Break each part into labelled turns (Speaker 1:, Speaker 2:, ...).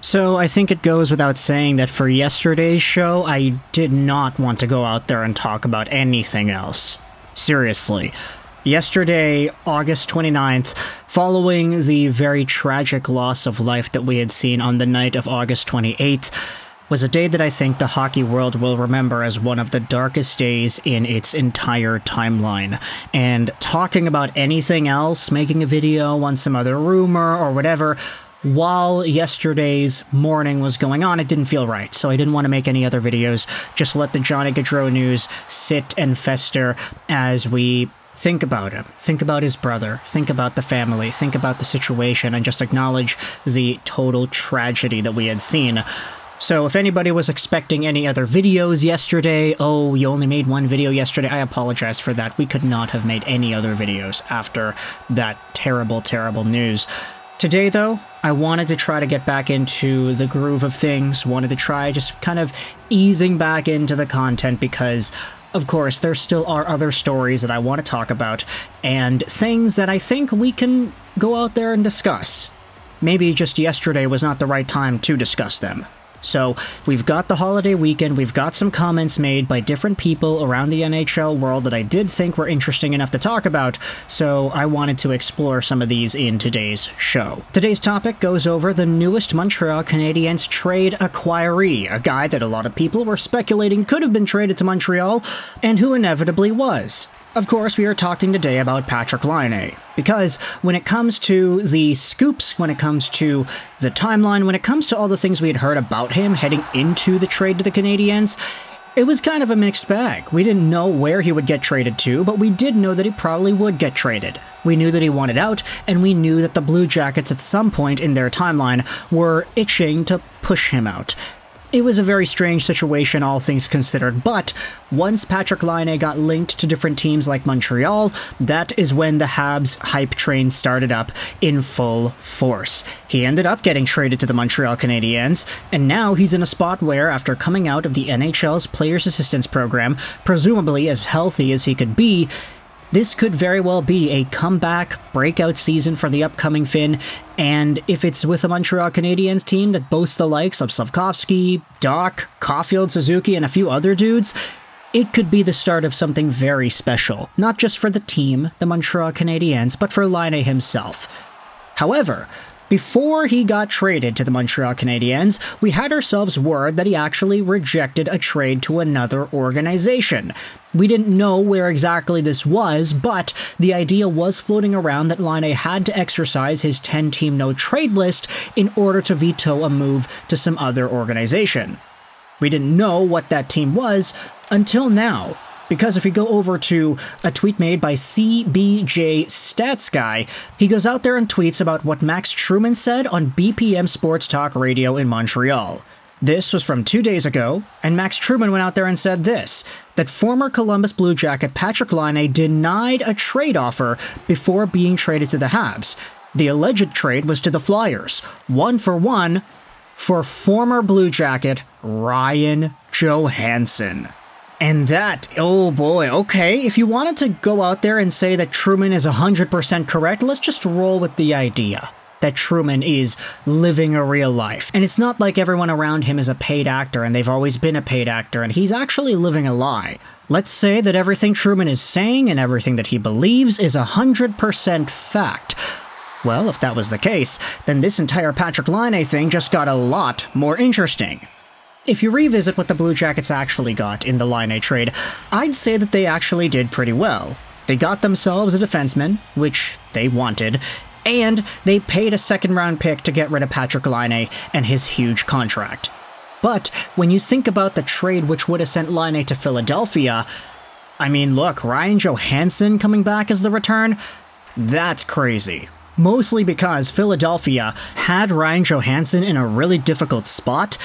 Speaker 1: So I think it goes without saying that for yesterday's show, I did not want to go out there and talk about anything else. Seriously. Yesterday, August 29th, following the very tragic loss of life that we had seen on the night of August 28th, was a day that I think the hockey world will remember as one of the darkest days in its entire timeline. And talking about anything else, making a video on some other rumor or whatever, while yesterday's morning was going on, it didn't feel right, so I didn't want to make any other videos. Just let the Johnny Gaudreau news sit and fester as we think about him, think about his brother, think about the family, think about the situation, and just acknowledge the total tragedy that we had seen. So if anybody was expecting any other videos yesterday, oh, you only made one video yesterday, I apologize for that. We could not have made any other videos after that terrible, terrible news. Today, though, I wanted to try to get back into the groove of things, wanted to try just kind of easing back into the content because, of course, there still are other stories that I want to talk about and things that I think we can go out there and discuss. Maybe just yesterday was not the right time to discuss them. So, we've got the holiday weekend, we've got some comments made by different people around the NHL world that I did think were interesting enough to talk about, so I wanted to explore some of these in today's show. Today's topic goes over the newest Montreal Canadiens trade acquiree, a guy that a lot of people were speculating could have been traded to Montreal, and who inevitably was. Of course, we are talking today about Patrik Laine, because when it comes to the scoops, when it comes to the timeline, when it comes to all the things we had heard about him heading into the trade to the Canadiens, it was kind of a mixed bag. We didn't know where he would get traded to, but we did know that he probably would get traded. We knew that he wanted out, and we knew that the Blue Jackets at some point in their timeline were itching to push him out. It was a very strange situation, all things considered, but once Patrik Laine got linked to different teams like Montreal, that is when the Habs hype train started up in full force. He ended up getting traded to the Montreal Canadiens, and now he's in a spot where, after coming out of the NHL's Players Assistance Program, presumably as healthy as he could be, this could very well be a comeback, breakout season for the upcoming Finn, and if it's with a Montreal Canadiens team that boasts the likes of Slafkovsky, Doc, Caulfield, Suzuki, and a few other dudes, it could be the start of something very special, not just for the team, the Montreal Canadiens, but for Laine himself. However, before he got traded to the Montreal Canadiens, we had ourselves word that he actually rejected a trade to another organization. We didn't know where exactly this was, but the idea was floating around that Laine had to exercise his 10-team no-trade list in order to veto a move to some other organization. We didn't know what that team was until now. Because if we go over to a tweet made by CBJ Stats Guy, he goes out there and tweets about what Max Truman said on BPM Sports Talk Radio in Montreal. This was from 2 days ago, and Max Truman went out there and said this, that former Columbus Blue Jacket Patrik Laine denied a trade offer before being traded to the Habs. The alleged trade was to the Flyers, 1-for-1, for former Blue Jacket Ryan Johansen. And that, oh boy, okay, if you wanted to go out there and say that Truman is 100% correct, let's just roll with the idea that Truman is living a real life. And it's not like everyone around him is a paid actor and they've always been a paid actor and he's actually living a lie. Let's say that everything Truman is saying and everything that he believes is 100% fact. Well, if that was the case, then this entire Patrik Laine thing just got a lot more interesting. If you revisit what the Blue Jackets actually got in the Laine trade, I'd say that they actually did pretty well. They got themselves a defenseman, which they wanted, and they paid a second-round pick to get rid of Patrik Laine and his huge contract. But when you think about the trade which would have sent Laine to Philadelphia, I mean, look, Ryan Johansen coming back as the return? That's crazy. Mostly because Philadelphia had Ryan Johansen in a really difficult spot,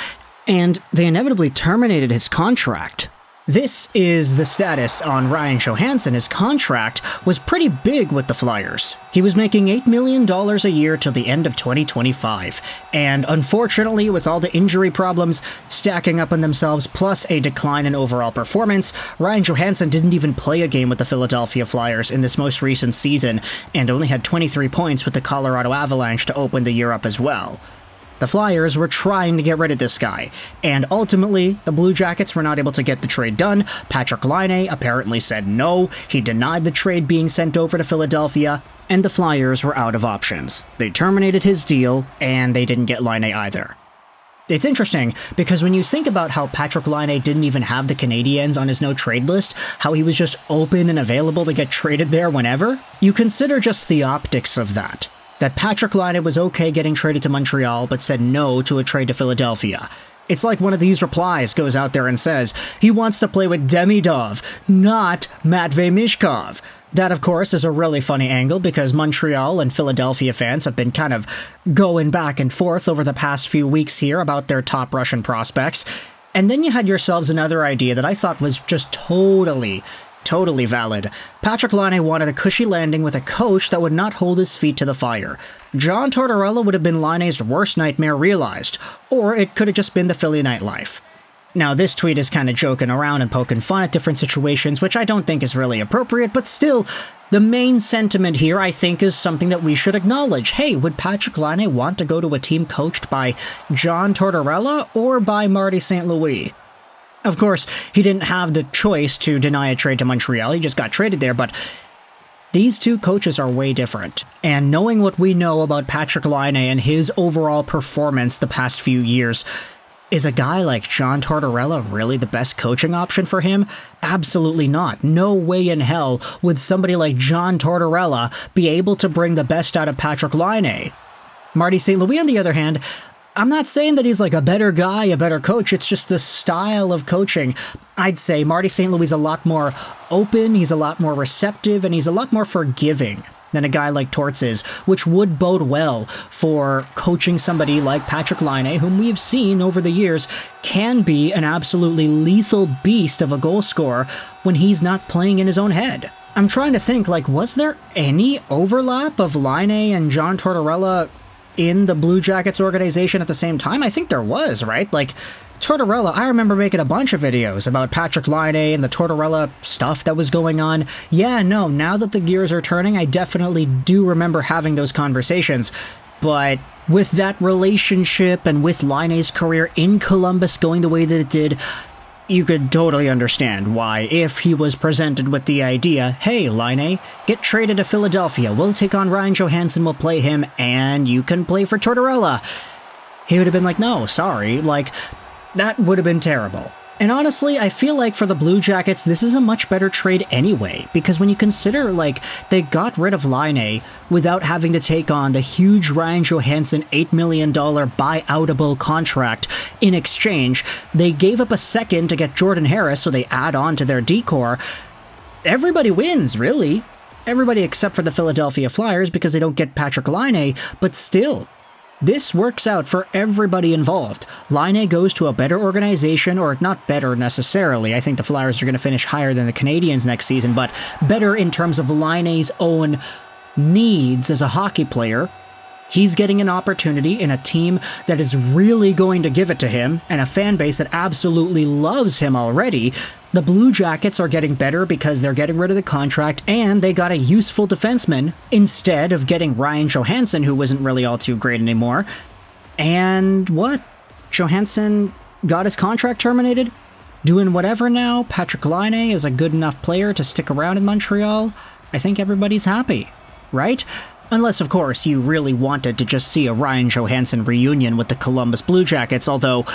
Speaker 1: and they inevitably terminated his contract. This is the status on Ryan Johansen. His contract was pretty big with the Flyers. He was making $8 million a year till the end of 2025, and unfortunately, with all the injury problems stacking up on themselves, plus a decline in overall performance, Ryan Johansen didn't even play a game with the Philadelphia Flyers in this most recent season, and only had 23 points with the Colorado Avalanche to open the year up as well. The Flyers were trying to get rid of this guy, and ultimately, the Blue Jackets were not able to get the trade done. Patrik Laine apparently said no, he denied the trade being sent over to Philadelphia, and the Flyers were out of options. They terminated his deal, and they didn't get Laine either. It's interesting, because when you think about how Patrik Laine didn't even have the Canadiens on his no-trade list, how he was just open and available to get traded there whenever, you consider just the optics of that. That Patrik Laine was okay getting traded to Montreal, but said no to a trade to Philadelphia. It's like one of these replies goes out there and says, he wants to play with Demidov, not Matvei Mishkov. That, of course, is a really funny angle because Montreal and Philadelphia fans have been kind of going back and forth over the past few weeks here about their top Russian prospects. And then you had yourselves another idea that I thought was just totally valid. Patrik Laine wanted a cushy landing with a coach that would not hold his feet to the fire. John Tortorella would have been Laine's worst nightmare realized, or it could have just been the Philly nightlife. Now, this tweet is kind of joking around and poking fun at different situations, which I don't think is really appropriate, but still, the main sentiment here, I think, is something that we should acknowledge. Hey, would Patrik Laine want to go to a team coached by John Tortorella or by Marty St. Louis? Of course, he didn't have the choice to deny a trade to Montreal, he just got traded there, but these two coaches are way different. And knowing what we know about Patrik Laine and his overall performance the past few years, is a guy like John Tortorella really the best coaching option for him? Absolutely not. No way in hell would somebody like John Tortorella be able to bring the best out of Patrik Laine. Marty St. Louis, on the other hand, I'm not saying that he's like a better guy, a better coach, it's just the style of coaching. I'd say Marty St. Louis is a lot more open, he's a lot more receptive, and he's a lot more forgiving than a guy like Torts is, which would bode well for coaching somebody like Patrik Laine, whom we've seen over the years can be an absolutely lethal beast of a goal scorer when he's not playing in his own head. I'm trying to think, like, was there any overlap of Laine and John Tortorella in the Blue Jackets organization at the same time? I think there was, right? Like, Tortorella, I remember making a bunch of videos about Patrik Laine and the Tortorella stuff that was going on. Yeah, no, now that the gears are turning, I definitely do remember having those conversations. But with that relationship and with Laine's career in Columbus going the way that it did, you could totally understand why, if he was presented with the idea, hey, Laine, get traded to Philadelphia, we'll take on Ryan Johansen, we'll play him, and you can play for Tortorella. He would have been like, no, sorry, like, that would have been terrible. And honestly, I feel like for the Blue Jackets, this is a much better trade anyway, because when you consider, like, they got rid of Laine without having to take on the huge Ryan Johansen $8 million buyoutable contract in exchange, they gave up a second to get Jordan Harris, so they add on to their decor. Everybody wins, really. Everybody except for the Philadelphia Flyers because they don't get Patrik Laine, but still, this works out for everybody involved. Laine goes to a better organization, or not better necessarily. I think the Flyers are going to finish higher than the Canadiens next season, but better in terms of Laine's own needs as a hockey player. He's getting an opportunity in a team that is really going to give it to him, and a fan base that absolutely loves him already. The Blue Jackets are getting better because they're getting rid of the contract, and they got a useful defenseman instead of getting Ryan Johansen, who wasn't really all too great anymore. And what? Johansen got his contract terminated? Doing whatever now? Patrik Laine is a good enough player to stick around in Montreal? I think everybody's happy, right? Unless, of course, you really wanted to just see a Ryan Johansen reunion with the Columbus Blue Jackets, although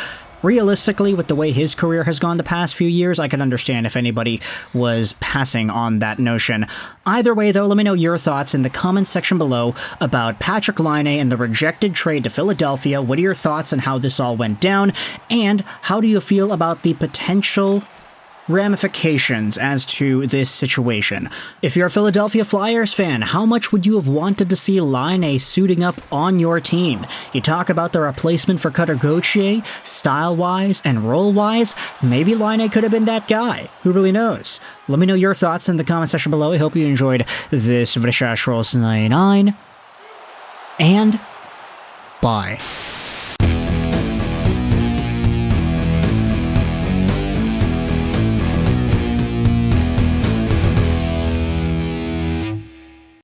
Speaker 1: realistically, with the way his career has gone the past few years, I can understand if anybody was passing on that notion. Either way, though, let me know your thoughts in the comments section below about Patrik Laine and the rejected trade to Philadelphia. What are your thoughts on how this all went down? And how do you feel about the potential ramifications as to this situation? If you're a Philadelphia Flyers fan, how much would you have wanted to see Laine suiting up on your team? You talk about the replacement for Cutter Gauthier, style-wise and role-wise, maybe Laine could have been that guy. Who really knows? Let me know your thoughts in the comment section below. I hope you enjoyed this Vishas Rolls 99, and bye.